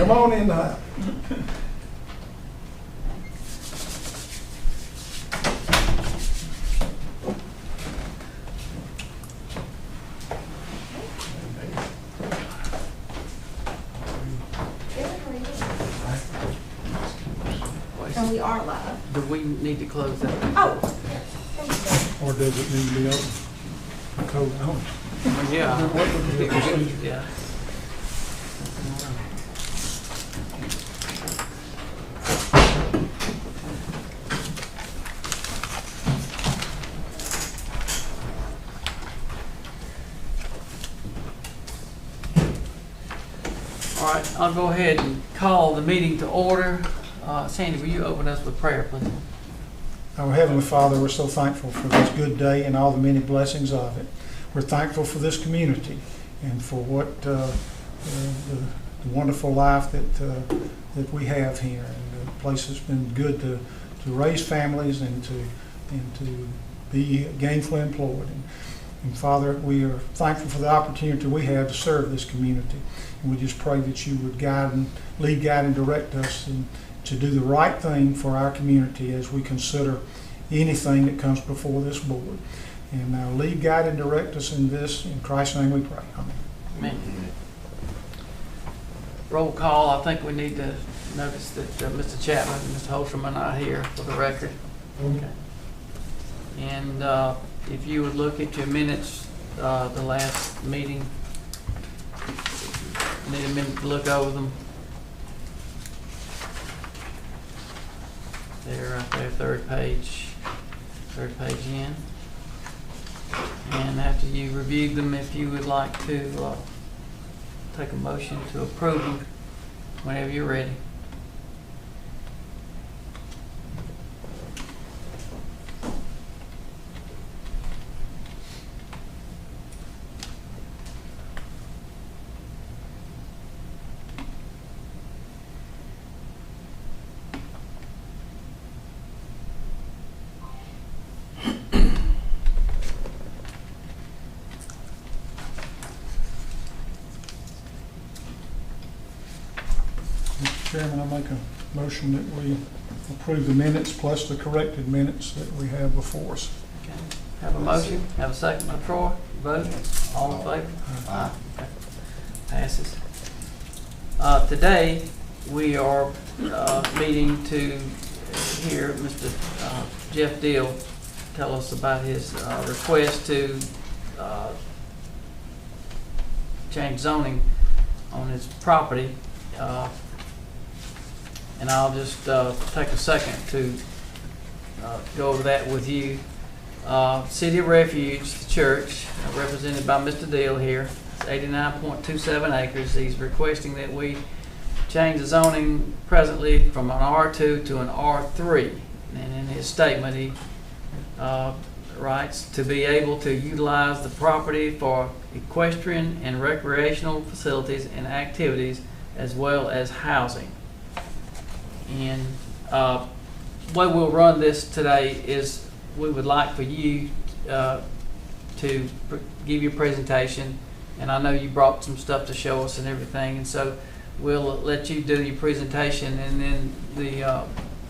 Come on in the house. And we are live. Do we need to close that? Oh, yes. Thank you. Or does it need to be open? Code on. Yeah. Yeah. All right, I'll go ahead and call the meeting to order. Sandy, will you open us with prayer, please? Our Heavenly Father, we're so thankful for this good day and all the many blessings of it. We're thankful for this community and for what the wonderful life that we have here. And the place has been good to raise families and to be gainfully employed. And Father, we are thankful for the opportunity we have to serve this community. And we just pray that you would lead, guide, and direct us and to do the right thing for our community as we consider anything that comes before this board. And now lead, guide, and direct us in this. In Christ's name we pray. Amen. Amen. Roll call. I think we need to notice that Mr. Chapman and Mr. Holstrom are not here for the record. Okay. And if you would look at your minutes, the last meeting, need a minute to look over them. They're right there, third page in. And after you reviewed them, if you would like to take a motion to approve them whenever you're ready. Mr. Chairman, I make a motion that we approve the minutes plus the corrected minutes that we have before us. Okay. Have a motion, have a second by Troy, vote, all in favor? Aye. Okay. Passes. Today, we are meeting to hear Mr. Jeff Deal tell us about his request to change zoning on his property. And I'll just take a second to go over that with you. City of Refuge, the church, represented by Mr. Deal here, it's 89.27 acres. He's requesting that we change the zoning presently from an R2 to an R3. And in his statement, he writes to be able to utilize the property for equestrian and recreational facilities and activities as well as housing. And the way we'll run this today is we would like for you to give your presentation, and I know you brought some stuff to show us and everything, and so we'll let you do your presentation, and then the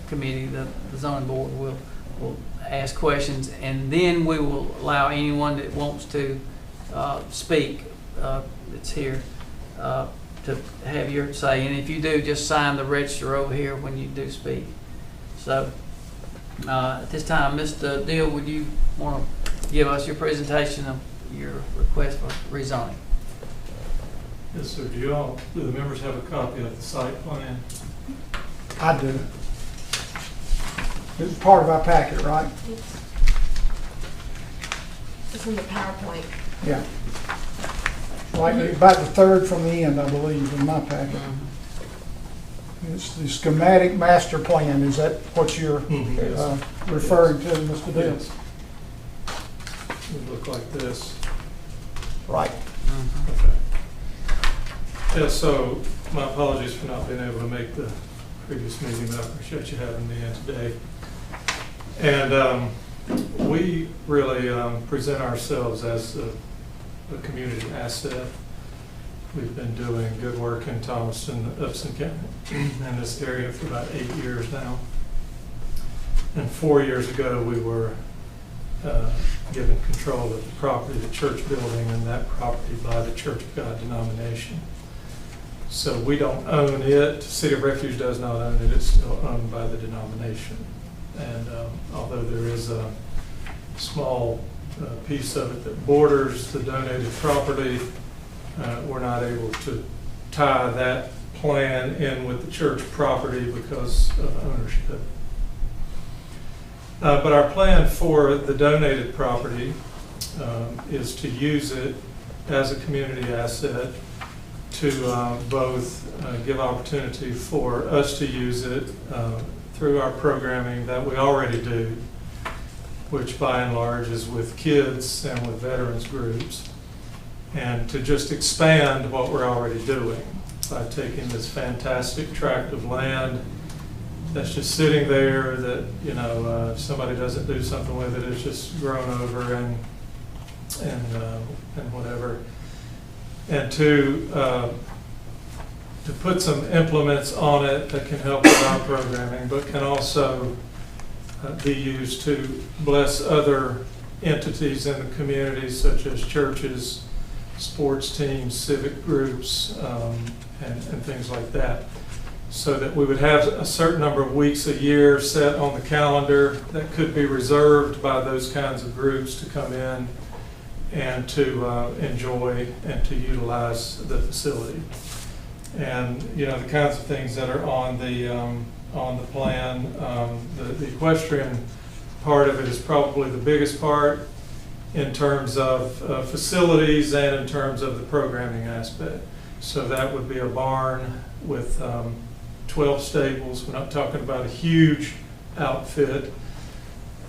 committee, the zoning board, will ask questions, and then we will allow anyone that wants to speak that's here to have your say. And if you do, just sign the register over here when you do speak. So at this time, Mr. Deal, would you want to give us your presentation of your request for rezoning? Yes, sir. Do the members have a copy of the site plan? I do. It's part of our packet, right? It's in the PowerPoint. Yeah. Like about the third from the end, I believe, in my packet. It's the schematic master plan. Is that what you're referring to, Mr. Deal? Yes. It would look like this. Right. Okay. Yeah, so my apologies for not being able to make the previous meeting, but I appreciate you having me in today. And we really present ourselves as a community asset. We've been doing good work in Thomaston, Upson County, in this area for about 8 years now. And 4 years ago, we were given control of the property, the church building, and that property by the Church of God denomination. So we don't own it. City of Refuge does not own it. It's still owned by the denomination. And although there is a small piece of it that borders the donated property, we're not able to tie that plan in with the church property because of ownership. But our plan for the donated property is to use it as a community asset to both give opportunity for us to use it through our programming that we already do, which by and large is with kids and with veterans groups, and to just expand what we're already doing by taking this fantastic tract of land that's just sitting there that, you know, if somebody doesn't do something with it, it's just grown over and whatever. And to put some implements on it that can help with our programming, but can also be used to bless other entities in the community, such as churches, sports teams, civic groups, and things like that. So that we would have a certain number of weeks a year set on the calendar that could be reserved by those kinds of groups to come in and to enjoy and to utilize the facility. And, you know, the kinds of things that are on the plan, the equestrian part of it is probably the biggest part in terms of facilities and in terms of the programming aspect. So that would be a barn with 12 stables. We're not talking about a huge outfit,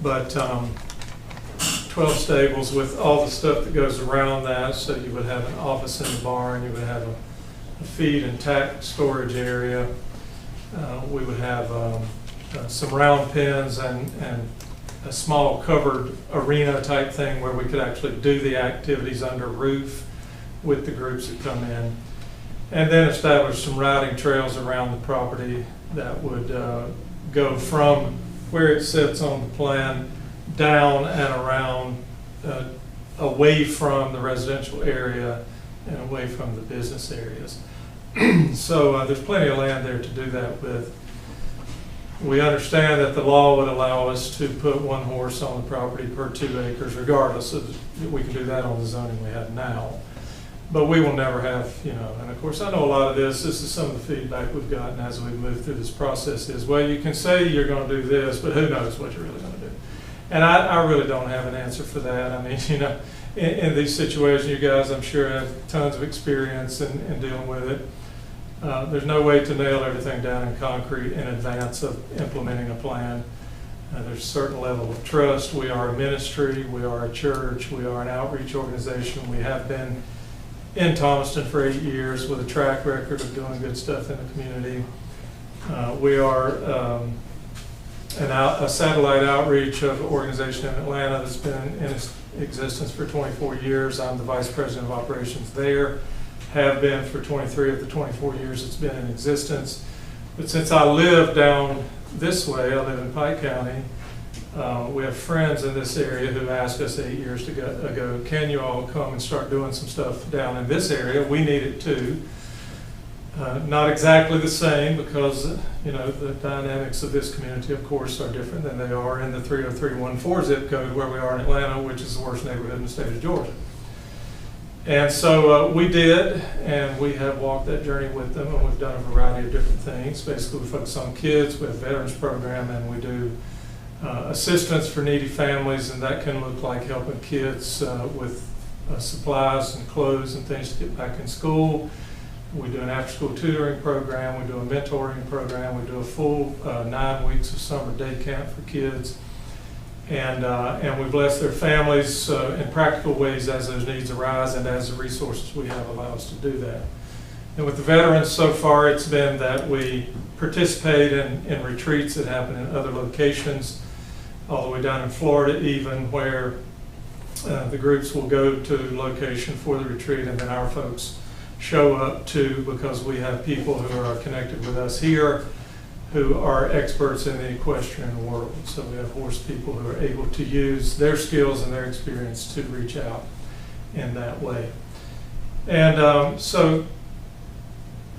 but 12 stables with all the stuff that goes around that. So you would have an office in the barn, you would have a feed and tack storage area. We would have some round pens and a small covered arena type thing where we could actually do the activities under roof with the groups that come in. And then establish some riding trails around the property that would go from where it sits on the plan down and around, away from the residential area and away from the business areas. So there's plenty of land there to do that with. We understand that the law would allow us to put one horse on the property per 2 acres, regardless of, we can do that on the zoning we have now. But we will never have, you know, and of course I know a lot of this is some of the feedback we've gotten as we've moved through this process is, well, you can say you're going to do this, but who knows what you're really going to do. And I really don't have an answer for that. I mean, you know, in these situations, you guys, I'm sure, have tons of experience in dealing with it. There's no way to nail everything down in concrete in advance of implementing a plan. There's a certain level of trust. We are a ministry, we are a church, we are an outreach organization. We have been in Thomaston for 8 years with a track record of doing good stuff in the community. We are a satellite outreach of organization in Atlanta that's been in existence for 24 years. I'm the Vice President of Operations there, have been for 23 of the 24 years it's been in existence. But since I live down this way, I live in Pike County, we have friends in this area who asked us 8 years ago, can you all come and start doing some stuff down in this area? We need it too. Not exactly the same because, you know, the dynamics of this community, of course, are different than they are in the 30314 zip code where we are in Atlanta, which is the worst neighborhood in the state of Georgia. And so we did, and we have walked that journey with them, and we've done a variety of different things. Basically, we focus on kids, we have a veterans program, and we do assistance for needy families, and that can look like helping kids with supplies and clothes and things to get back in school. We do an after-school tutoring program, we do a mentoring program, we do a full 9 weeks of summer day camp for kids. And we bless their families in practical ways as those needs arise and as the resources we have allow us to do that. And with the veterans so far, it's been that we participate in retreats that happen in other locations, all the way down in Florida even, where the groups will go to location for the retreat, and then our folks show up to, because we have people who are connected with us here who are experts in the equestrian world. So we have horse people who are able to use their skills and their experience to reach out in that way. And so,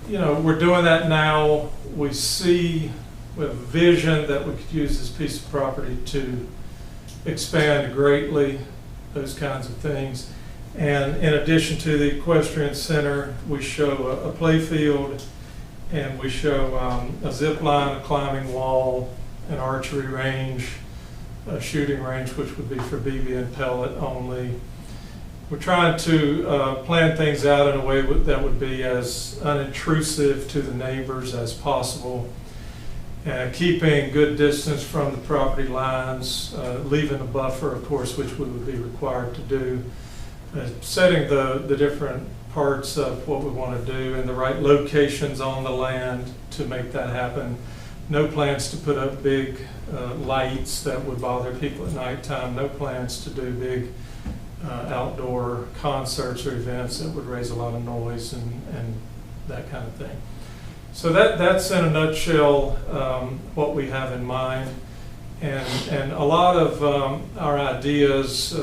we're doing that now. We see with a vision that we could use this piece of property to expand greatly, those kinds of things. And in addition to the equestrian center, we show a play field, and we show a zip line, a climbing wall, an archery range, a shooting range, which would be for BB and pellet only. We're trying to plan things out in a way that would be as unintrusive to the neighbors as possible, keeping good distance from the property lines, leaving a buffer, of course, which we would be required to do, setting the different parts of what we want to do in the right locations on the land to make that happen. No plans to put up big lights that would bother people at nighttime. No plans to do big outdoor concerts or events that would raise a lot of noise and that kind of thing. So that's in a nutshell what we have in mind. And a lot of our ideas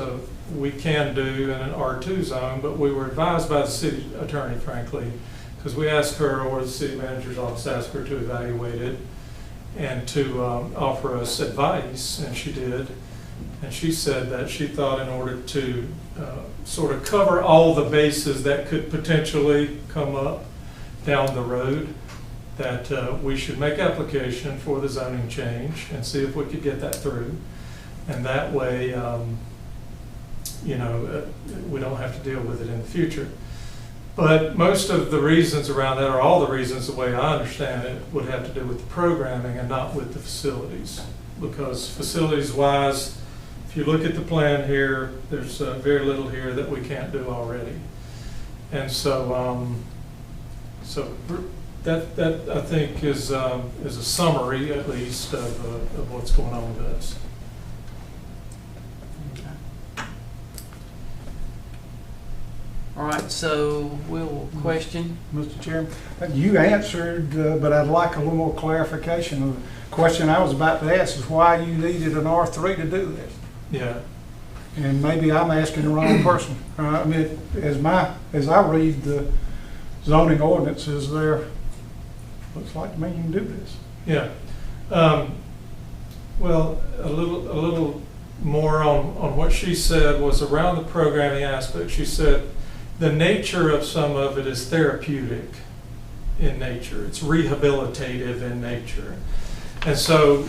we can do in an R2 zone, but we were advised by the city attorney, frankly, because we asked her, or the city manager's office asked her to evaluate it and to offer us advice, and she did. And she said that she thought in order to sort of cover all the bases that could potentially come up down the road, that we should make application for the zoning change and see if we could get that through. And that way, we don't have to deal with it in the future. But most of the reasons around that, or all the reasons, the way I understand it, would have to do with the programming and not with the facilities. Because facilities-wise, if you look at the plan here, there's very little here that we can't do already. And so, that I think is a summary, at least, of what's going on with us. All right, so we'll question. Mr. Chairman, you answered, but I'd like a little more clarification. The question I was about to ask is why you needed an R3 to do this. Yeah. And maybe I'm asking the wrong person. I mean, as I read the zoning ordinances there, looks like to me you can do this. Yeah. Well, a little more on what she said was around the programming aspect. She said the nature of some of it is therapeutic in nature. It's rehabilitative in nature. And so,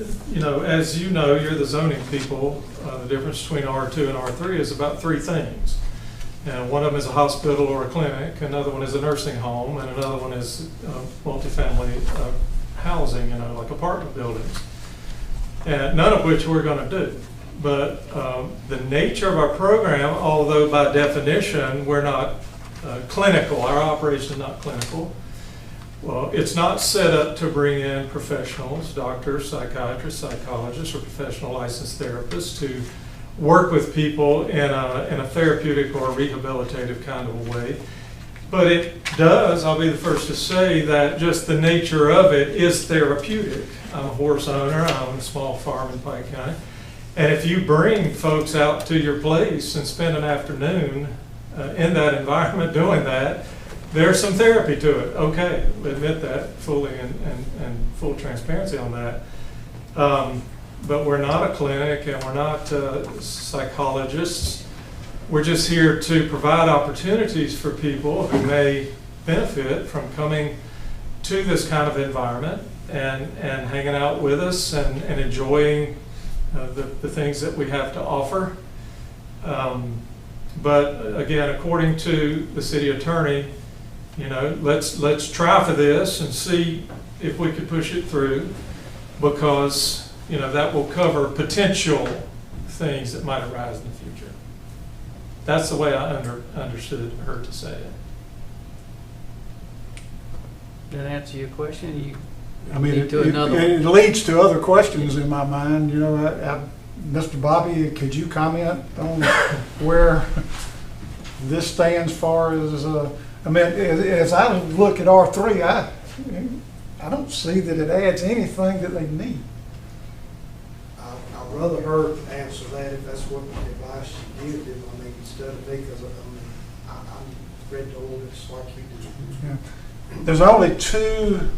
as you know, you're the zoning people, the difference between R2 and R3 is about three things. And one of them is a hospital or a clinic, another one is a nursing home, and another one is multifamily housing, like apartment buildings. And none of which we're going to do. But the nature of our program, although by definition we're not clinical, our operation is not clinical, well, it's not set up to bring in professionals, doctors, psychiatrists, psychologists, or professional licensed therapists to work with people in a therapeutic or rehabilitative kind of a way. But it does, I'll be the first to say that just the nature of it is therapeutic. I'm a horse owner, I own a small farm in Pike County. And if you bring folks out to your place and spend an afternoon in that environment doing that, there's some therapy to it. Okay, we admit that fully and full transparency on that. But we're not a clinic and we're not psychologists. We're just here to provide opportunities for people who may benefit from coming to this kind of environment and hanging out with us and enjoying the things that we have to offer. But again, according to the city attorney, let's try for this and see if we could push it through, because that will cover potential things that might arise in the future. That's the way I understood her to say it. Did that answer your question? I mean, Need to another one. it leads to other questions in my mind. Mr. Bobby, could you comment on where this stands as far as I mean, as I look at R3, I don't see that it adds anything that they need. I'd rather her answer that if that's what advice she gives them, I mean, instead of me, because I'm read the ordinance like you do. Yeah. There's only 2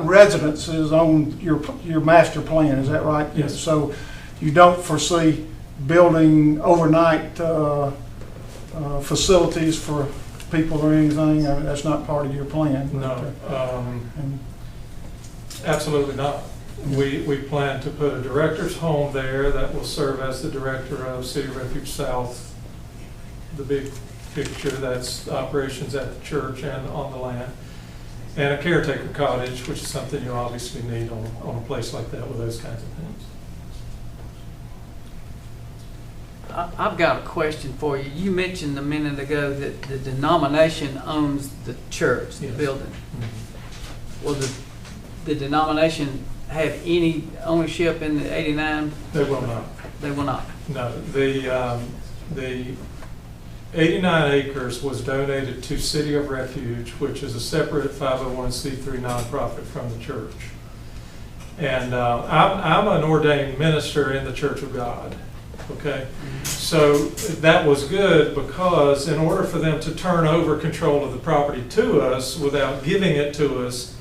residences on your master plan, is that right? Yes. So you don't foresee building overnight facilities for people or anything? I mean, that's not part of your plan? No, And- absolutely not. We plan to put a director's home there that will serve as the director of City of Refuge South, the big picture, that's operations at the church and on the land, and a caretaker cottage, which is something you obviously need on a place like that with those kinds of things. I've got a question for you. You mentioned a minute ago that the denomination owns the church, the Yes. building. Will the denomination have any ownership in the 89? They will not. They will not. No, the 89 acres was donated to City of Refuge, which is a separate 501c3 nonprofit from the church. And I'm an ordained minister in the Church of God, okay? So that was good because in order for them to turn over control of the property to us without giving it to us,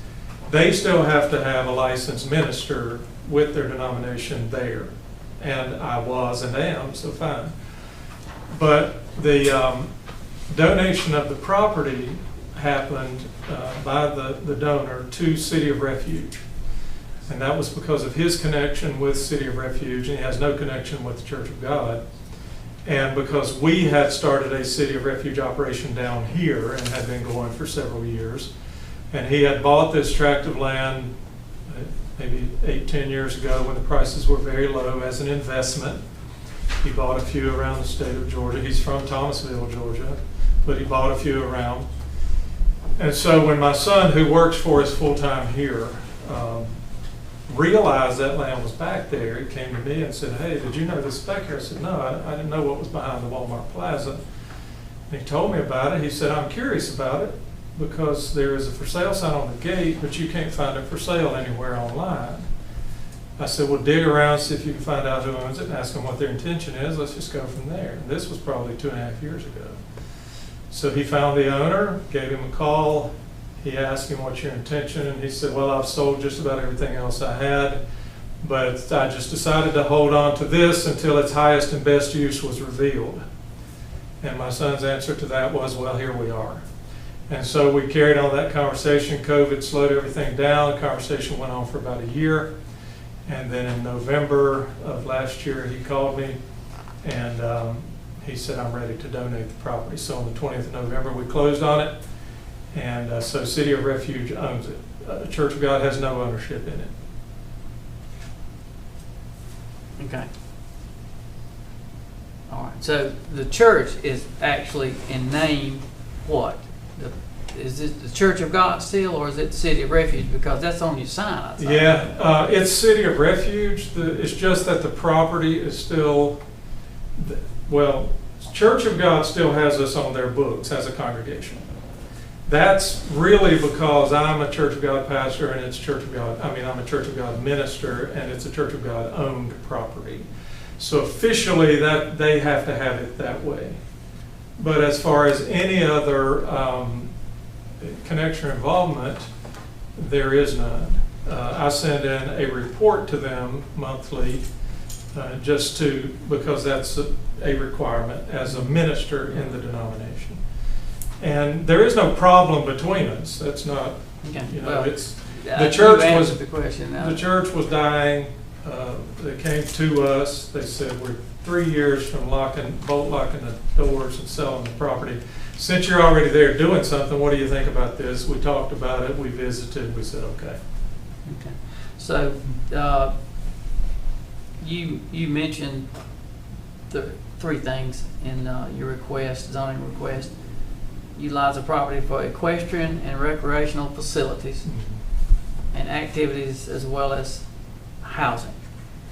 they still have to have a licensed minister with their denomination there. And I was and am, so fine. But the donation of the property happened by the donor to City of Refuge. And that was because of his connection with City of Refuge, and he has no connection with the Church of God. And because we had started a City of Refuge operation down here and had been going for several years, and he had bought this tract of land maybe 8-10 years ago when the prices were very low as an investment. He bought a few around the state of Georgia. He's from Thomasville, Georgia, but he bought a few around. And so when my son, who works for us full-time here, realized that land was back there, he came to me and said, "Hey, did you know this is back here?" I said, "No, I didn't know what was behind the Walmart Plaza." And he told me about it. He said, "I'm curious about it because there is a for sale sign on the gate, but you can't find it for sale anywhere online." I said, "Well, dig around, see if you can find out who owns it and ask them what their intention is. Let's just go from there." And this was probably 2.5 years ago. So he found the owner, gave him a call. He asked him, "What's your intention?" And he said, "Well, I've sold just about everything else I had, but I just decided to hold on to this until its highest and best use was revealed." And my son's answer to that was, "Well, here we are." And so we carried on that conversation. COVID slowed everything down. The conversation went on for about a year. And then in November of last year, he called me and he said, "I'm ready to donate the property." So on the 20th of November, we closed on it. And so City of Refuge owns it. Church of God has no ownership in it. Okay. All right. So the church is actually in name what? Is it the Church of God still, or is it City of Refuge? Because that's on your sign. I thought. Yeah, it's City of Refuge. It's just that the property is still, well, Church of God still has us on their books as a congregation. That's really because I'm a Church of God pastor and it's Church of God, I'm a Church of God minister and it's a Church of God owned property. So officially that they have to have it that way. But as far as any other connection or involvement, there is none. I send in a report to them monthly because that's a requirement as a minister in the denomination. And there is no problem between us. That's not, Okay. well, it's the church you was answered the question. Now. the church was dying. They came to us. They said, "We're 3 years from bolt locking the doors and selling the property. Since you're already there doing something, what do you think about this?" We talked about it. We visited. We said, "Okay." Okay. So you mentioned the 3 things in your request, zoning request. Utilize the property for equestrian and recreational facilities and activities as well as housing.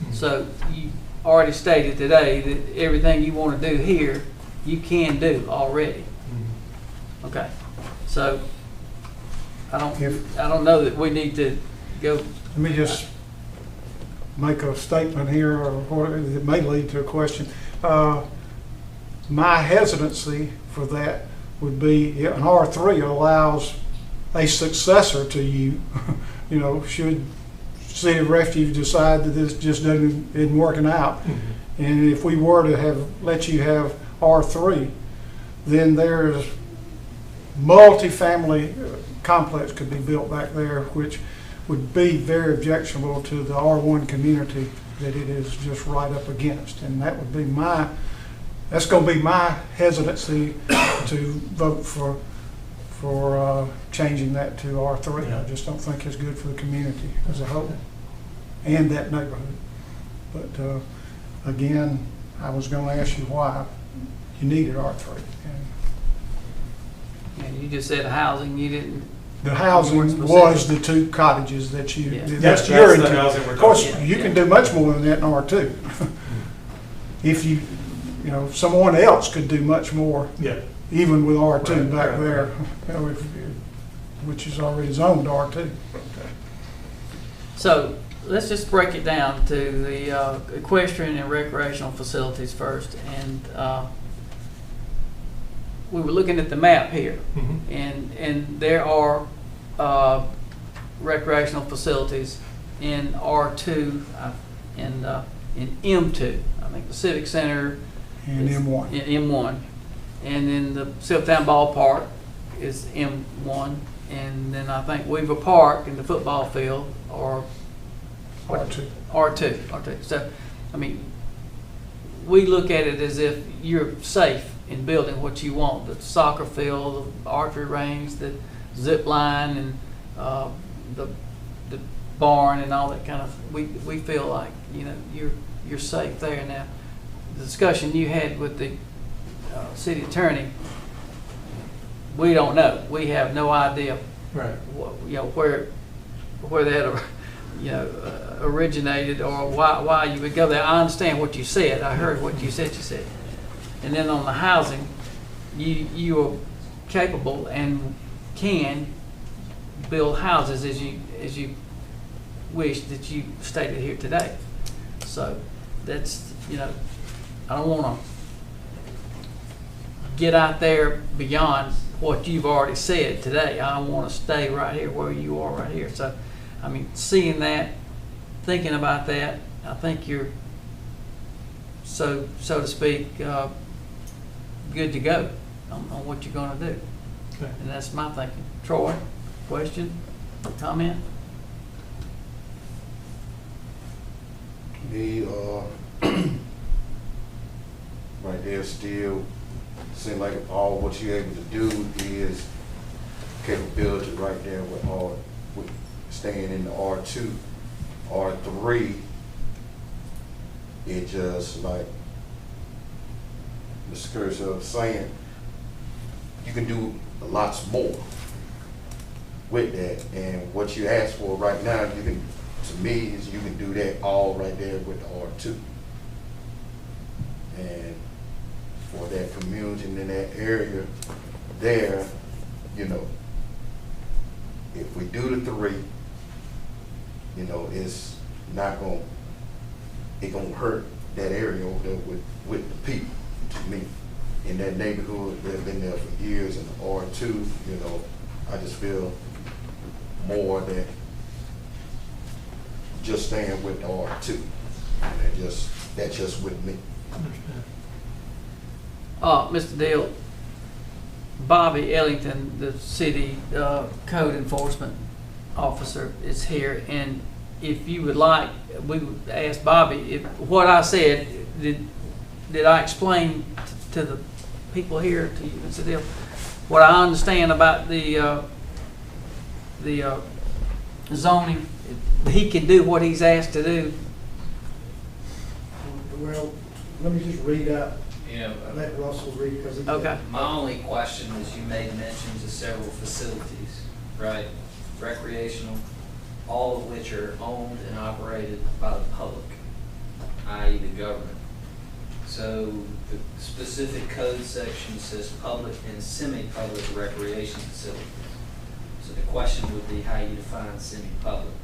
Mhm. So you already stated today that everything you want to do here, you can do already. Okay, so I If- don't know that we need to go, Let me just make a statement here, or whatever, that may lead to a question. My hesitancy for that would be, an R3 allows a successor to you, you know, should City of Refuge decide that this just isn't working out. And if we were to let you have R3, then there's multi-family complex could be built back there, which would be very objectionable to the R1 community that it is just right up against. And that would be that's going to be my hesitancy to vote for changing that to R3. I just don't think it's good for the community as a whole and that neighborhood. But again, I was going to ask you why you needed R3. and you just said housing, you didn't, The housing was the two cottages that you, Yeah. that's That's your the intent. housing we're Of course, talking about. you can do much more than that in R2. If you know, someone else could do much more, Yeah, even with R2 Right, back right, there, you know, which is already zoned R2. so let's just break it down to the equestrian and recreational facilities first. And we were looking at the map here, and there are recreational facilities in R2 and in M2. I think the Civic Center And M1. in M1, and then the Silvertown Ballpark is M1, and then I think Weaver Park and the football field are R2. R2. So, I mean, we look at it as if you're safe in building what you want, the soccer field, the archery range, the zip line, and the barn and all that kind of, we feel like, you know, you're safe there. Now, the discussion you had with the city attorney, we don't know. We have no idea, right. you know, where that, you know, originated or why you would go there. I understand what you said. I heard what you said. And then on the housing, you are capable and can build houses as you wish that you stated here today. So that's, you know, I don't want to get out there beyond what you've already said today. I want to stay right here where you are right here. So, I mean, seeing that, thinking about that, I think you're, so to speak, good to go on what you're going to do. Okay. And that's my thinking. Troy, question, comment? Me, right there still seem like all what you're able to do is capability right there with staying in the R2, R3. It just like Mr. Curtis was saying, you can do lots more with that. And what you ask for right now, you can, to me, is you can do that all right there with the R2. And for that community in that area there, you know, if we do the 3, you know, it's not going, it gonna hurt that area over there with the people, to me. In that neighborhood, they've been there for years, and the R2, you know, I just feel more that just staying with the R2. And that's just with me. Understand. Mr. Dale, Bobby Ellington, the city code enforcement officer, is here, and if you would like, we would ask Bobby if what I said, did I explain to the people here, to you, Mr. Dale, what I understand about the zoning? He can do what he's asked to do. Well, let me just read out, Yeah, let Russell read, because he. Okay. my only question is you made mention to several facilities, right? Recreational, all of which are owned and operated by the public, i.e. the government. So the specific code section says public and semi-public recreation facilities. So the question would be how you define semi-public.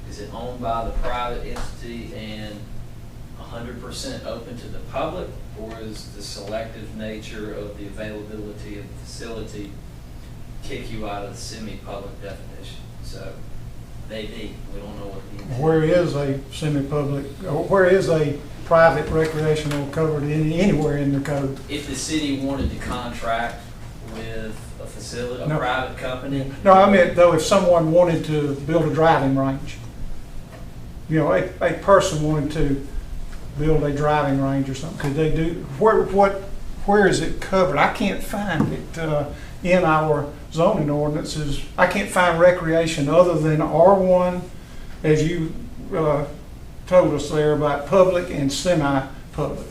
Is it owned by the private entity and 100% open to the public, or is the selective nature of the availability of the facility kick you out of the semi-public definition? So maybe, we don't know what the intent is. Where is a semi-public, or where is a private recreational covered anywhere in the code? If the city wanted to contract with a facility, a No. private company. No, I meant though, if someone wanted to build a driving range, you know, a person wanted to build a driving range or something, could they do, where is it covered? I can't find it in our zoning ordinances. I can't find recreation other than R1, as you told us there about public and semi-public.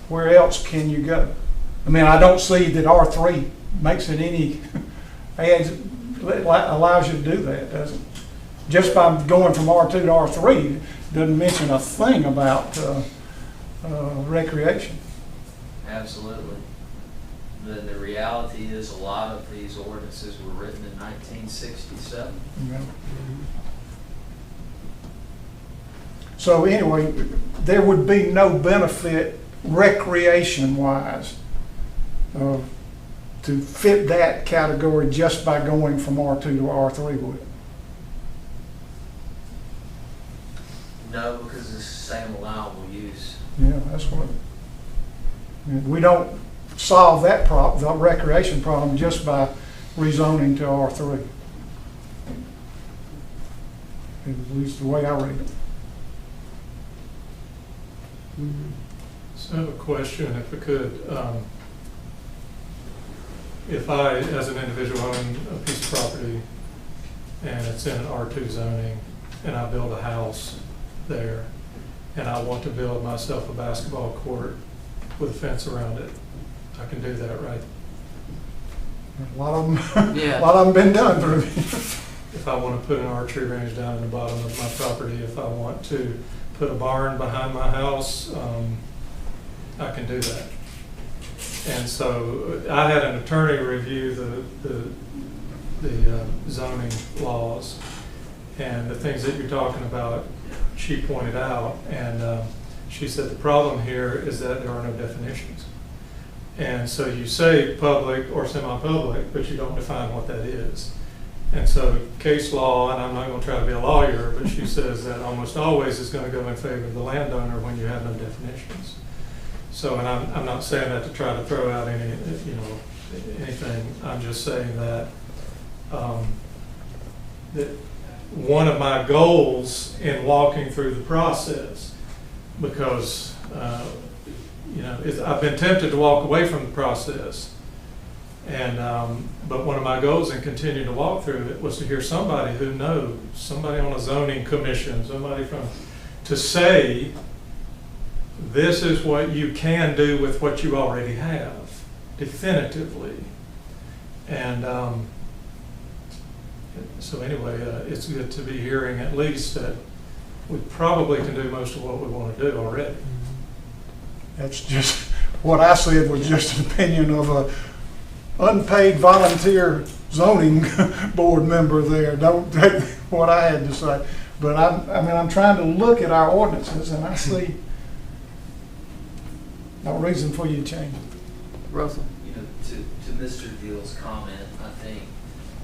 Where else can you go? I mean, I don't see that R3 makes it any, allows you to do that, does it? Just by going from R2 to R3, doesn't mention a thing about recreation. Absolutely. The reality is a lot of these ordinances were written in 1967. You know? So anyway, there would be no benefit recreation-wise to fit that category just by going from R2 to R3, would it? No, because it's the same allowable use. Yeah, that's what. We don't solve that problem, the recreation problem, just by rezoning to R3. At least the way I read it. So I have a question, if I could. If I, as an individual, own a piece of property and it's in an R2 zoning, and I build a house there, and I want to build myself a basketball court with a fence around it, I can do that, right? A lot of them, Yeah. a lot of them been done through. If I want to put an archery range down in the bottom of my property, if I want to put a barn behind my house, I can do that. And so I had an attorney review the zoning laws, and the things that you're talking about, she pointed out, and she said the problem here is that there are no definitions. And so you say public or semi-public, but you don't define what that is. And so case law, and I'm not going to try to be a lawyer, but she says that almost always is going to go in favor of the landowner when you have no definitions. So, and I'm not saying that to try to throw out any, anything. I'm just saying that that one of my goals in walking through the process, because I've been tempted to walk away from the process, and but one of my goals in continuing to walk through it was to hear somebody who knows, somebody on a zoning commission, somebody to say, this is what you can do with what you already have, definitively. And so anyway, it's good to be hearing at least that we probably can do most of what we want to do already. That's just, what I said was just an opinion of a unpaid volunteer zoning board member there. Don't take what I had to say. But I'm trying to look at our ordinances, and I see no reason for you to change it. Russell? To Mr. Deal's comment, I think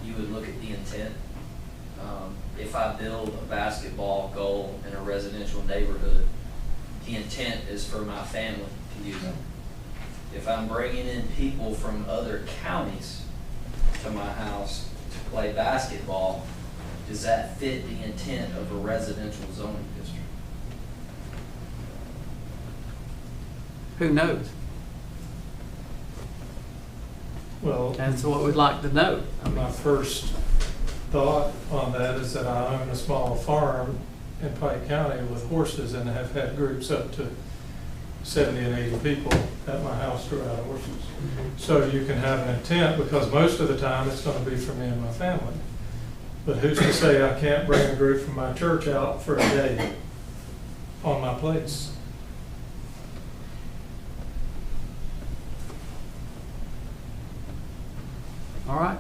you would look at the intent. If I build a basketball goal in a residential neighborhood, the intent is for my family to use it. If I'm bringing in people from other counties to my house to play basketball, does that fit the intent of a residential zoning district? Who knows? Well, That's what we'd like to know. my first thought on that is that I own a small farm in Pike County with horses, and have had groups up to 70 and 80 people at my house to ride horses. So you can have an intent, because most of the time it's going to be for me and my family. But who's to say I can't bring a group from my church out for a day on my place? All right,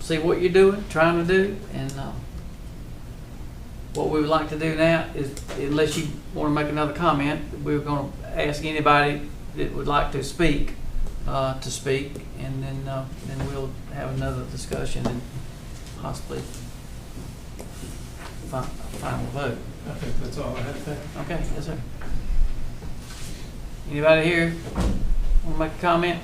see what you're doing, trying to do, and what we would like to do now is, unless you want to make another comment, we're going to ask anybody that would like to speak, and then we'll have another discussion and possibly final vote. I think that's all I had to say. Okay, yes, sir. Anybody here want to make a comment?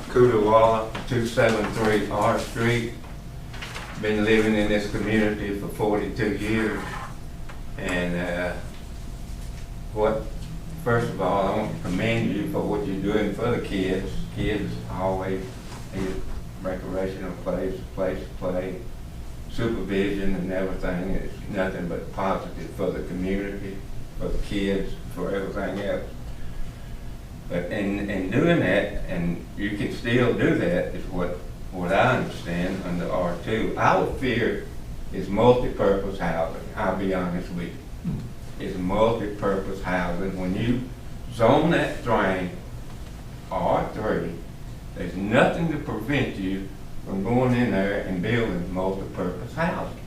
Kudawala, 273 R Street. Been living in this community for 42 years. And first of all, I want to commend you for what you're doing for the kids. Kids always need a recreational place to play, supervision and everything. It's nothing but positive for the community, for the kids, for everything else. But in doing that, and you can still do that, is what I understand under R2. Our fear is multi-purpose housing. I'll be honest with you. It's multi-purpose housing. When you zone that drain R3, there's nothing to prevent you from going in there and building multi-purpose housing.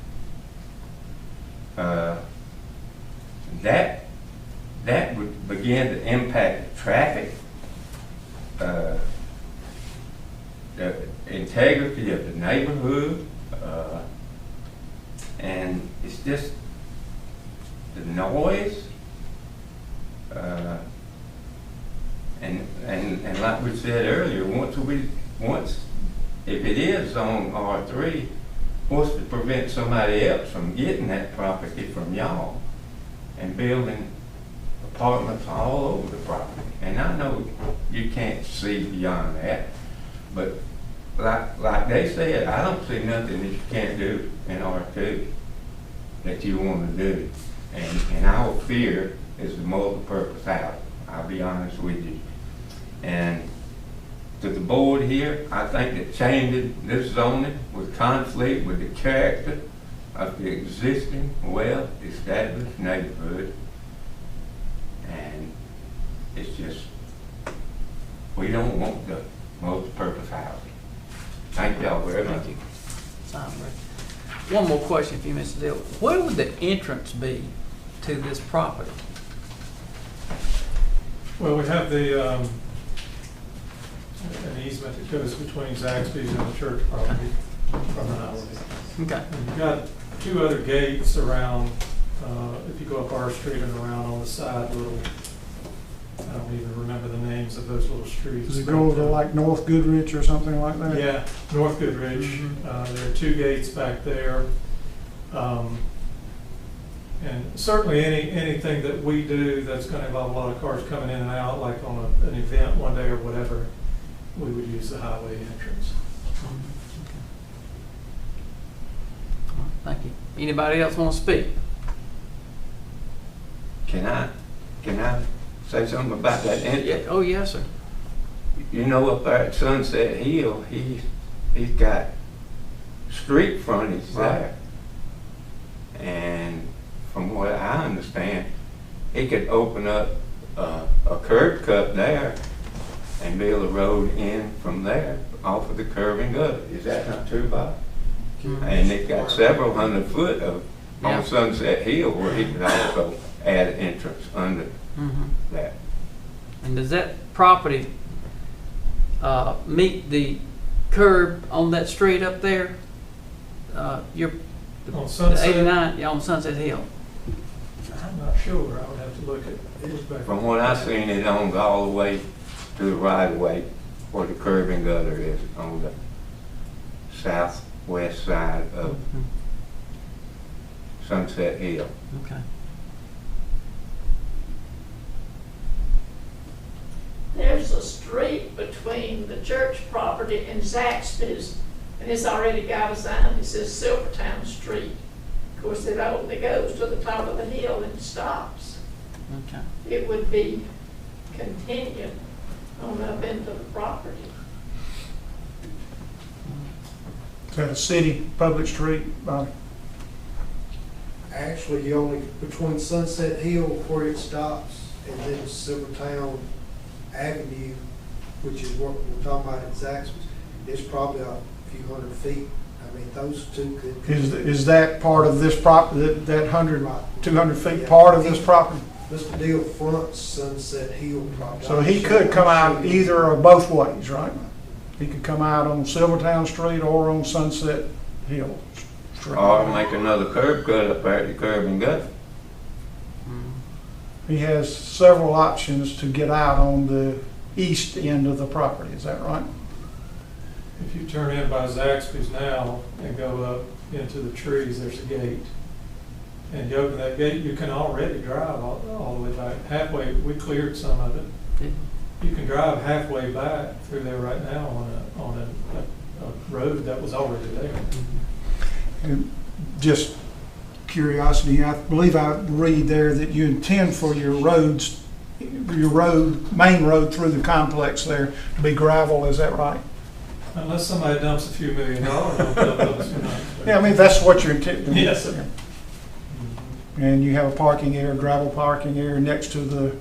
That would begin to impact the traffic, the integrity of the neighborhood, and it's just the noise, and like we said earlier, once if it is on R3, what's to prevent somebody else from getting that property from y'all and building apartments all over the property? And I know you can't see beyond that, but like they said, I don't see nothing that you can't do in R2 that you want to do. And our fear is the multi-purpose house. I'll be honest with you. And to the board here, I think that changing this zoning would conflict with the character of the existing well-established neighborhood. And it's just, we don't want the multi-purpose housing. Thank y'all very much. Thank you. Fine, Rick. One more question, if you missed the deal. Where would the entrance be to this property? Well, we have an easement that goes between Zaxby's and the church property from the highway. Okay. And you've got two other gates around, if you go up our street and around on the side, I don't even remember the names of those little streets. Does it go over like North Goodrich or something like that? Yeah, North Goodrich. Mm-hmm. There are two gates back there. And certainly anything that we do that's going to involve a lot of cars coming in and out, like on an event one day or whatever, we would use the highway entrance. Thank you. Anybody else want to speak? Can I say something about that entrance? Yeah. Oh, yes, sir. You know, up there at Sunset Hill, he's got street frontage there. And from what I understand, he could open up a curb cut there and build a road in from there off of the curb and gutter. Is that not true, Bob? And it got several hundred foot of on Sunset Hill where he could also add an entrance under that. And does that property meet the curb on that street up there? Your On Sunset? 89, yeah, on Sunset Hill. I'm not sure. I would have to look at it. From what I've seen, it owns all the way to the right of way where the curb and gutter is on the southwest side of Sunset Hill. Okay. There's a street between the church property and Zaxby's, and it's already got a sign that says Silvertown Street. Of course, it only goes to the top of the hill and stops. Okay. It would be continued on up into the property. Is that a city public street, Bob? Actually, you only, between Sunset Hill where it stops and then Silvertown Avenue, which is what we're talking about in Zaxby's, it's probably a few hundred feet. I mean, those two could. Is that part of this property, that 100, Right. 200 feet Yeah. part of this property? Mr. Deal fronts Sunset Hill property. So he could come out either or both ways, right? He could come out on Silvertown Street or on Sunset Hill Street. Or make another curb cut up there at the curb and gut. He has several options to get out on the east end of the property, is that right? If you turn in by Zaxby's now and go up into the trees, there's a gate. And you open that gate, you can already drive all the way back. Halfway, we cleared some of it. You can drive halfway back through there right now on a road that was already there. And just curiosity, I believe I read there that you intend for your roads, main road through the complex there to be gravel, is that right? Unless somebody dumps a few $1 million on those. Yeah, I mean, that's what you're intending. Yes, sir. And you have a parking area, gravel parking area next to the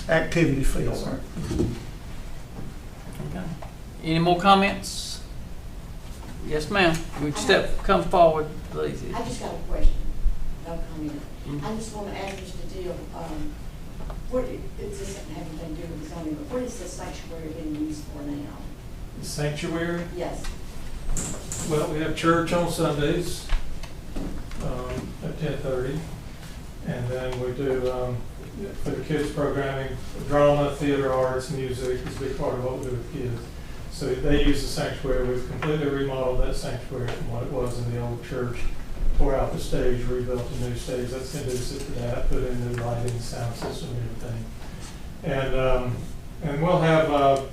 activity field. Yes, sir. Okay. Any more comments? Yes, ma'am. Would you come forward, please? I just got a question, no comment. Mhm. I just want to ask Mr. Deal, what, this doesn't have anything to do with zoning, but what is the sanctuary being used for now? The sanctuary, Yes, well, we have church on Sundays at 10:30. And then we do, for the kids programming, drama, theater, arts, music is a big part of what we do with kids. So they use the sanctuary. We've completely remodeled that sanctuary from what it was in the old church. Tore out the stage, rebuilt a new stage. That's conducive to that. Put in new lighting, sound system, and everything. And we'll have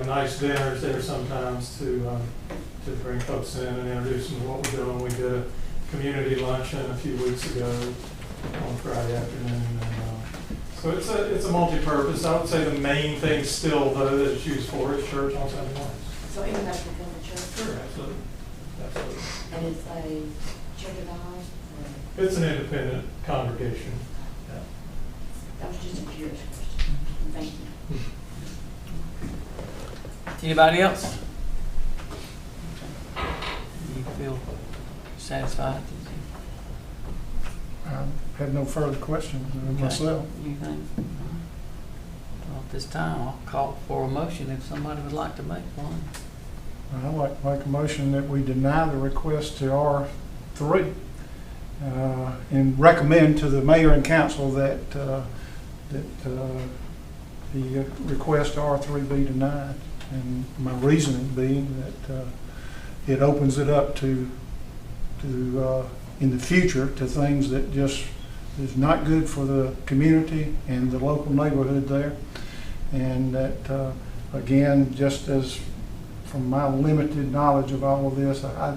nice dinners there sometimes to bring folks in and introduce them to what we're doing. We did a community luncheon a few weeks ago on Friday afternoon. So it's a multi-purpose. I would say the main thing still, though, that it's used for is church on Sunday mornings. so anybody can come to church? Sure, absolutely. Absolutely. And it's a church of God? It's an independent congregation. That was just a curious question. Thank you. Anybody else? You feel satisfied? I have no further questions Okay. myself. You think? Well, at this time, I'll call for a motion if somebody would like to make one. I'd like to make a motion that we deny the request to R3 and recommend to the mayor and council that the request to R3 be denied. And my reasoning being that it opens it up to in the future to things that just is not good for the community and the local neighborhood there. And that, again, just as from my limited knowledge of all of this, I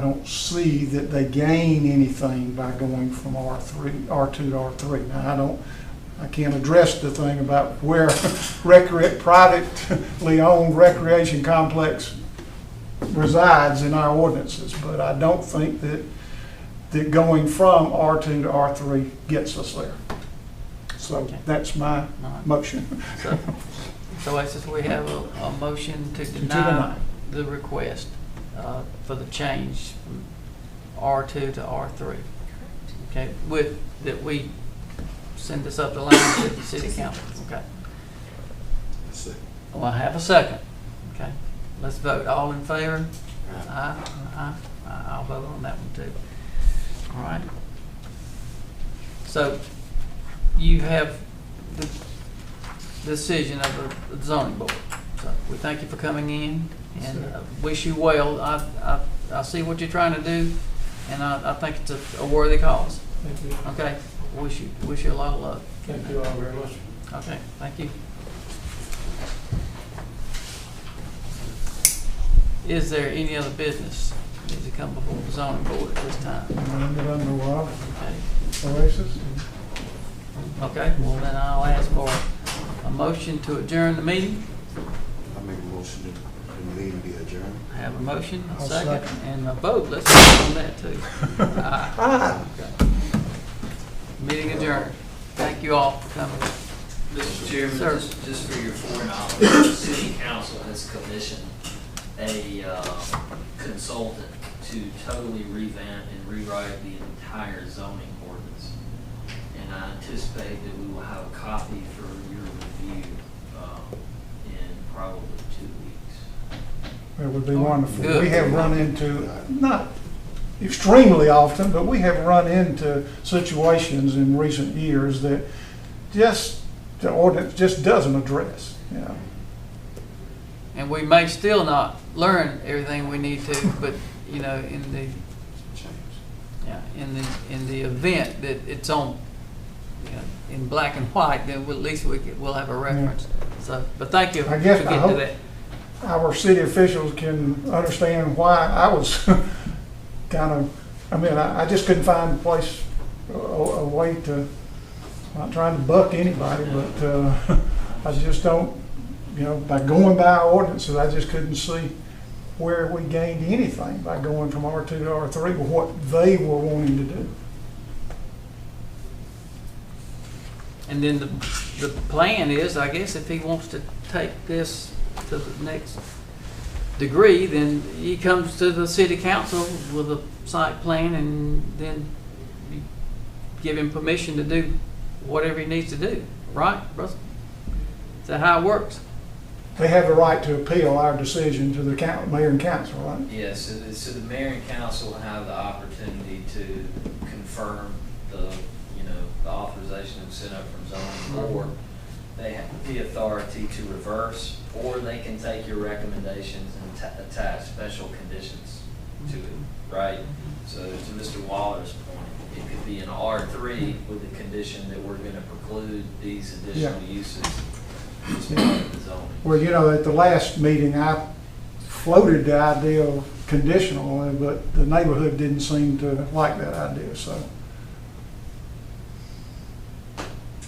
don't see that they gain anything by going from R2 to R3. Now, I can't address the thing about where privately owned recreation complex resides in our ordinances, but I don't think that going from R2 to R3 gets us there. So Okay. that's my All right. motion. So I says we have a motion to deny the request for the change from R2 to R3. Okay, with that we send this up the line to the city council. Okay. Well, I have a second. Okay, let's vote. All in favor? Aye. Aye. I'll vote on that one too. All right. So you have the decision of the zoning board. So we thank you for coming in and wish you well. I see what you're trying to do, and I think it's a worthy cause. Thank you. Okay, wish you a lot of luck. Thank you all very much. Okay, thank you. Is there any other business that needs to come before the zoning board at this time? Okay. Oasis? Okay, well then I'll ask for a motion to adjourn the meeting. I make a motion that the meeting be adjourned. I Have a motion, a I'll second, second. and a vote. Let's vote on that too. Aye. Okay. Meeting adjourned. Thank you all for coming. Mr. Chairman, Sir. just for your foreknowledge, the city council has commissioned a consultant to totally revamp and rewrite the entire zoning ordinance. And I anticipate that we will have a copy for your review in probably 2 weeks. It would be wonderful. Good. We have run into, not extremely often, but we have run into situations in recent years that just, the ordinance just doesn't address, you know. And we may still not learn everything we need to, but, you know, in the event that it's on, you know, in black and white, then at least we'll have a reference. So, but thank you for I guess, I getting to hope that. our city officials can understand why I was kind of, I mean, I just couldn't find a place, a way to, not trying to buck anybody, but I just don't, you know, by going by our ordinances, I just couldn't see where we gained anything by going from R2 to R3 with what they were wanting to do. And then the plan is, I guess, if he wants to take this to the next degree, then he comes to the city council with a site plan, and then you give him permission to do whatever he needs to do, right, Russell? Is that how it works? They have the right to appeal our decision to the mayor and council, right? Yes, so the mayor and council will have the opportunity to confirm the authorization of sent up from zoning board. They have the authority to reverse, or they can take your recommendations and attach special conditions to it, right? So to Mr. Waller's point, it could be an R3 with the condition that we're gonna preclude these additional uses as part of the zoning. Well, you know, at the last meeting, I floated the idea of conditional, but the neighborhood didn't seem to like that idea, so.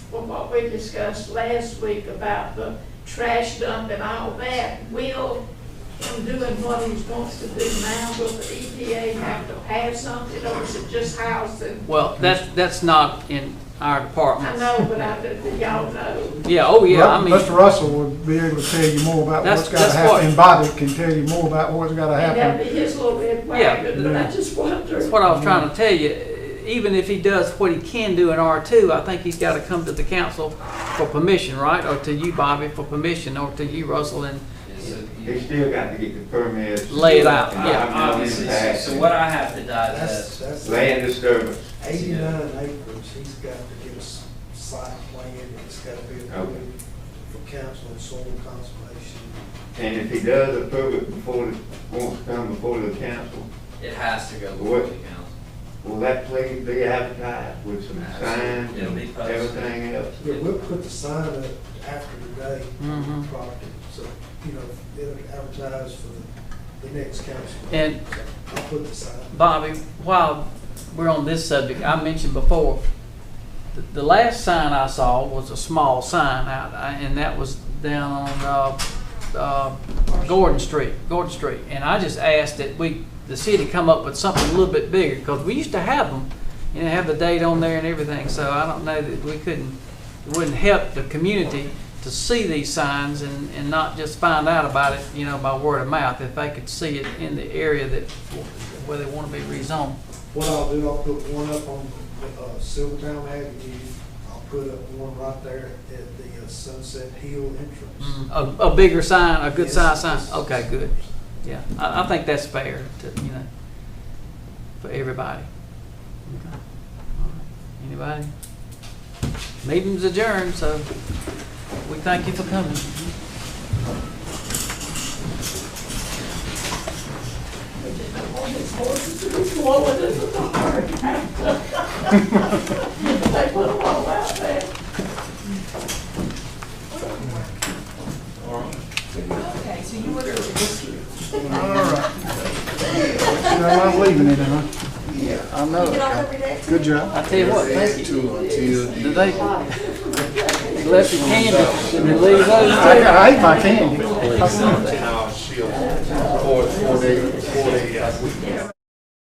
Well, what we discussed last week about the trash dump and all that, will him doing what he wants to do now, will the EPA have to pass something, or is it just housing? Well, that's not in our department. I know, but y'all know. Yeah, oh yeah, I mean, Mr. Russell would be able to tell you more about what's That's gotta what- happen, and Bobby can tell you more about what's gotta And that'd happen. be his little red wagon, and I just wondered. that's what I was trying to tell you. Even if he does what he can do in R2, I think he's got to come to the council for permission, right? Or to you, Bobby, for permission, or to you, Russell, and They still got to get the permits. Lay it out, yeah. Obviously, so what I have to digest. That's Land disturbance. 89 acres, he's got to get a site plan, and it's got to be approved for council and soil conservation. And if he does approve it before, wants to come before the council, It has to go before the council. will that place be advertised with some signs It'll be and posted. everything else? Yeah, we'll put the sign up after today on Mhm. the property, so, you know, it'll advertise for the next council. And I'll put the sign. Bobby, while we're on this subject, I mentioned before, the last sign I saw was a small sign out, and that was down on Gordon Street, and I just asked that the city come up with something a little bit bigger, because we used to have them, you know, have the date on there and everything, so I don't know that it wouldn't help the community to see these signs and not just find out about it, you know, by word of mouth, if they could see it in the area where they want to be rezoned. What I'll do, I'll put one up on Silvertown Avenue. I'll put up one right there at the Sunset Hill entrance. A bigger sign, a good Yes. size sign? Okay, good. Yeah, I think that's fair to, you know, for everybody. Okay. All right. Anybody? Meeting's adjourned, so we thank you for coming. Blowing in the dark. They put them all out there. Okay, so you ordered this here. All right. You know, I'm leaving it, huh? You I know get all it. over that? Good job. I tell you what, thank you. Do they left your candy? Did they leave those? I ate my candy. I seen it. 4 days.